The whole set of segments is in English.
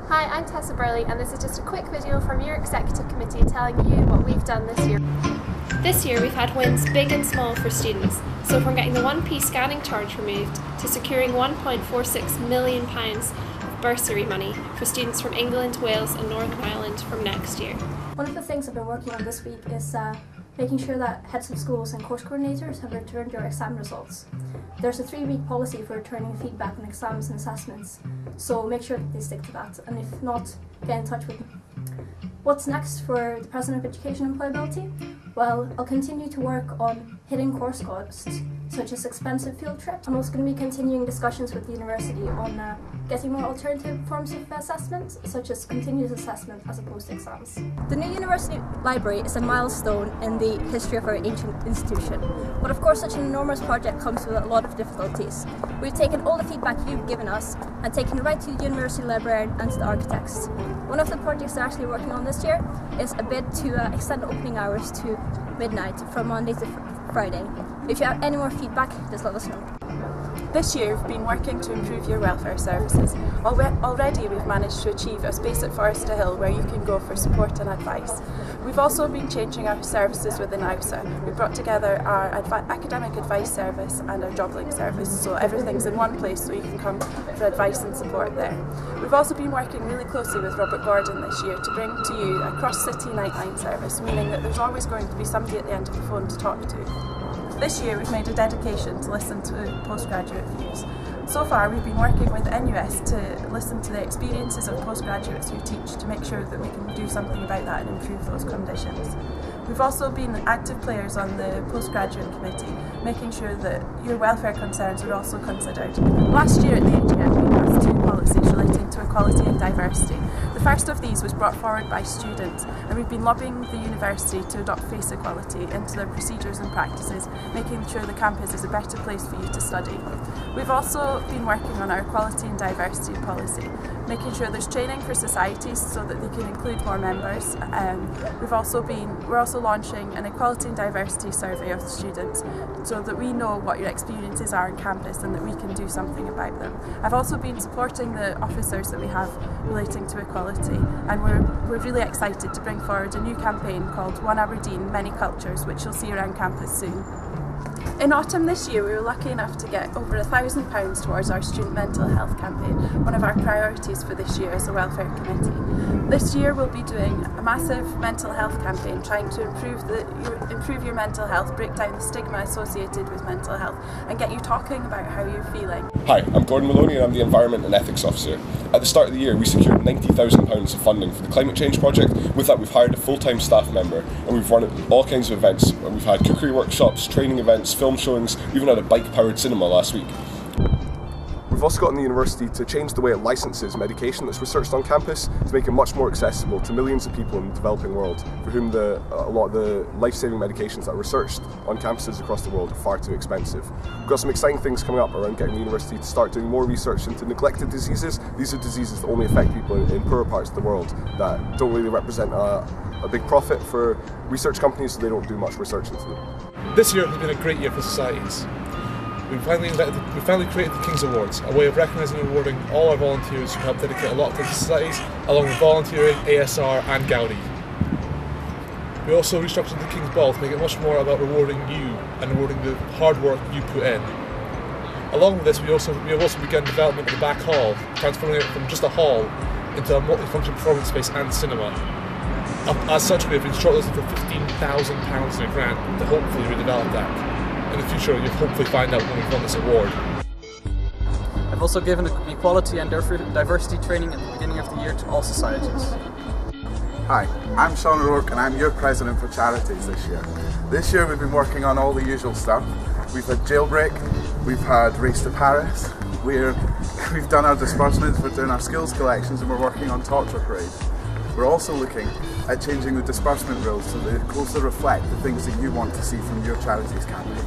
Hi, I'm Tessa Burley and this is just a quick video from your Executive Committee telling you what we've done this year. This year we've had wins big and small for students, so from getting the 1p scanning charge removed to securing £1.46 million of bursary money for students from England, Wales and Northern Ireland from next year. One of the things I've been working on this week is making sure that heads of schools and course coordinators have returned their exam results. There's a 3-week policy for returning feedback on exams and assessments, so make sure that they stick to that, and if not, get in touch with me. What's next for the President of Education Employability? Well, I'll continue to work on hitting course costs, such as expensive field trips. I'm also going to be continuing discussions with the university on getting more alternative forms of assessment, such as continuous assessment as opposed to exams. The new university library is a milestone in the history of our ancient institution, but of course such an enormous project comes with a lot of difficulties. We've taken all the feedback you've given us and taken it right to the university librarian and to the architects. One of the projects they're actually working on this year is a bid to extend opening hours to midnight from Monday to Friday. If you have any more feedback, just let us know. This year we've been working to improve your welfare services. Already we've managed to achieve a space at Forester Hill where you can go for support and advice. We've also been changing our services within AUSA. We brought together our academic advice service and our job link service, so everything's in one place so you can come for advice and support there. We've also been working really closely with Robert Gordon this year to bring to you a cross-city nightline service, meaning that there's always going to be somebody at the end of the phone to talk to. This year we've made a dedication to listen to postgraduate views. So far we've been working with NUS to listen to the experiences of postgraduates who teach to make sure that we can do something about that and improve those conditions. We've also been active players on the postgraduate committee, making sure that your welfare concerns are also considered. Last year at the AGM we passed 2 policies relating to equality and diversity. The first of these was brought forward by students, and we've been lobbying the university to adopt face equality into their procedures and practices, making sure the campus is a better place for you to study. We've also been working on our equality and diversity policy, making sure there's training for societies so that they can include more members. We're also launching an equality and diversity survey of students so that we know what your experiences are on campus and that we can do something about them. I've also been supporting the officers that we have relating to equality, and we're really excited to bring forward a new campaign called One Aberdeen, Many Cultures, which you'll see around campus soon. In autumn this year we were lucky enough to get over £1,000 towards our student mental health campaign, one of our priorities for this year as a welfare committee. This year we'll be doing a massive mental health campaign trying to improve your mental health, break down the stigma associated with mental health and get you talking about how you're feeling. Hi, I'm Gordon Maloney and I'm the Environment and Ethics Officer. At the start of the year we secured £90,000 of funding for the climate change project. With that we've hired a full-time staff member and we've run all kinds of events. We've had cookery workshops, training events, film showings, we even had a bike-powered cinema last week. We've also gotten the university to change the way it licenses medication that's researched on campus to make it much more accessible to millions of people in the developing world for whom a lot of the life-saving medications that are researched on campuses across the world are far too expensive. We've got some exciting things coming up around getting the university to start doing more research into neglected diseases. These are diseases that only affect people in poorer parts of the world that don't really represent a big profit for research companies, so they don't do much research into them. This year has been a great year for societies. We finally created the King's Awards, a way of recognising and rewarding all our volunteers who help dedicate a lot to societies, along with volunteering, ASR and Gaudi. We also restructured the King's Ball to make it much more about rewarding you and rewarding the hard work you put in. Along with this, we have also begun development of the back hall, transforming it from just a hall into a multifunction performance space and cinema. As such, we have been shortlisted for £15,000 in a grant to hopefully redevelop that. In the future, you'll hopefully find out when we've won this award. I've also given equality and diversity training at the beginning of the year to all societies. Hi, I'm Sean O'Rourke and I'm your President for Charities this year. This year we've been working on all the usual stuff. We've had Jailbreak, we've had Race to Paris, we've done our disbursements, we're doing our skills collections and we're working on Torture Parade. We're also looking at changing the disbursement rules so they closer reflect the things that you want to see from your charities campaign.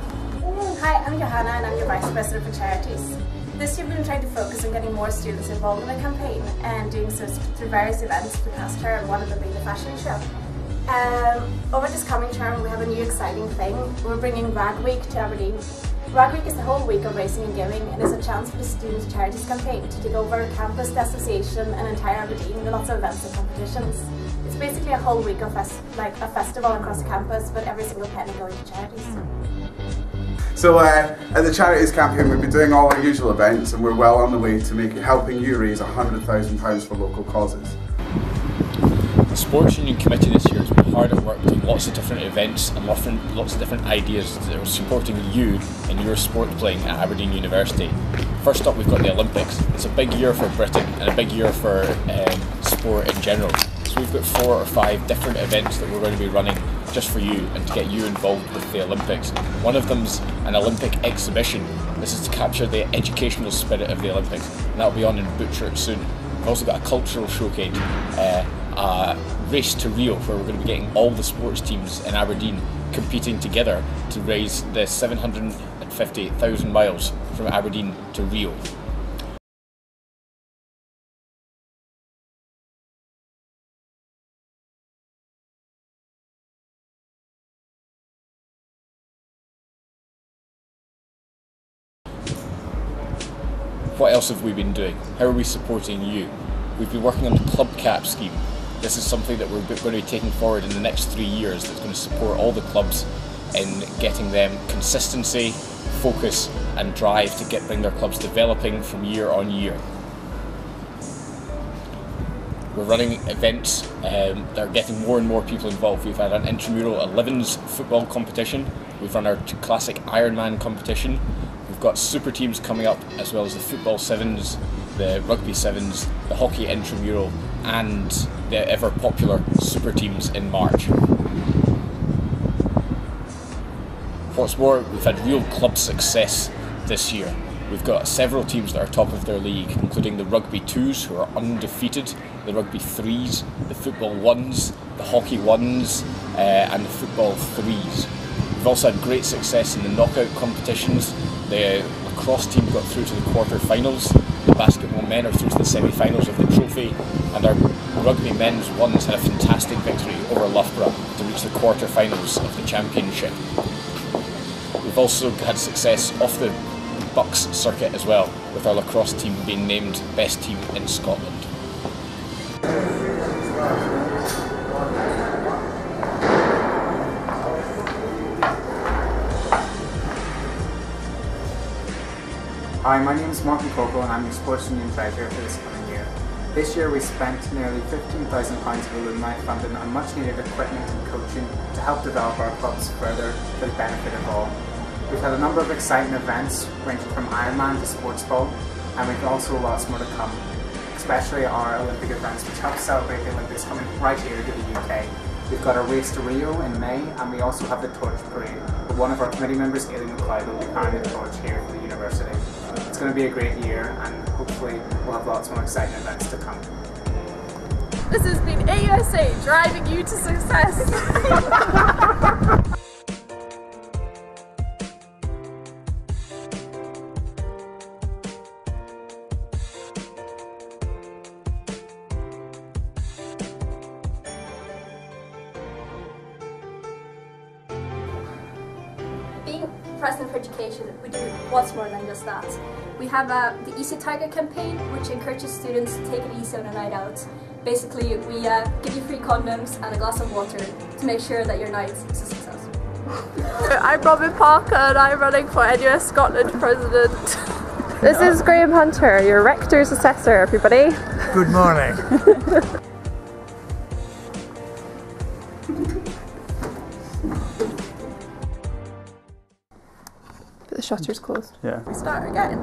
Hi, I'm Johanna and I'm your Vice President for Charities. This year we've been trying to focus on getting more students involved in the campaign and doing so through various events for the past term, one of them being the fashion show. Over this coming term we have a new exciting thing. We're bringing Rag Week to Aberdeen. Rag Week is the whole week of racing and gaming and is a chance for the Students' Charities campaign to take over campus, the association and entire Aberdeen with lots of events and competitions. It's basically a whole week of like a festival across the campus, but every single penny going to charities. So at the Charities campaign we've been doing all our usual events and we're well on the way to helping you raise £100,000 for local causes. The Sports Union Committee this year has been hard at work doing lots of different events and lots of different ideas that are supporting you in your sport playing at Aberdeen University. First up, we've got the Olympics. It's a big year for Britain and a big year for sport in general. So we've got 4 or 5 different events that we're going to be running just for you and to get you involved with the Olympics. One of them's an Olympic exhibition. This is to capture the educational spirit of the Olympics, and that'll be on in Butchart soon. We've also got a cultural showcase, a race to Rio, where we're going to be getting all the sports teams in Aberdeen competing together to raise the 750,000 miles from Aberdeen to Rio. What else have we been doing? How are we supporting you? We've been working on the Club Cap scheme. This is something that we're going to be taking forward in the next 3 years that's going to support all the clubs in getting them consistency, focus and drive to bring their clubs developing from year on year. We're running events that are getting more and more people involved. We've had an intramural 11s football competition. We've run our classic Ironman competition. We've got super teams coming up, as well as the football 7s, the rugby 7s, the hockey intramural and the ever popular super teams in March. What's more, we've had real club success this year. We've got several teams that are top of their league, including the rugby 2s who are undefeated, the rugby 3s, the football 1s, the hockey 1s and the football 3s. We've also had great success in the knockout competitions. The lacrosse team got through to the quarter-finals, the basketball men are through to the semi-finals of the trophy, and our rugby men's 1s had a fantastic victory over Loughborough to reach the quarter-finals of the championship. We've also had success off the Bucks circuit as well, with our lacrosse team being named best team in Scotland. Hi, my name is Martin Coco and I'm your Sports Union Treasurer for this coming year. This year we spent nearly £15,000 of alumni funding on much needed equipment and coaching to help develop our clubs further for the benefit of all. We've had a number of exciting events ranging from Ironman to sports ball, and we've also lots more to come, especially our Olympic events which help celebrate the Olympics coming right here to the UK. We've got our race to Rio in May, and we also have the torch parade, where one of our committee members, Aileen McLeod, will be carrying the torch here for the university. It's going to be a great year, and hopefully we'll have lots more exciting events to come. This has been AUSA driving you to success. Being President for Education, we do lots more than just that. We have the Easy Tiger campaign, which encourages students to take it easy on a night out. Basically, we give you free condoms and a glass of water to make sure that your night is a success. I'm Robin Parker and I'm running for NUS Scotland President. This is Graham Hunter, your Rector's Assessor, everybody. Good morning. The shutter's closed. Yeah. We start again.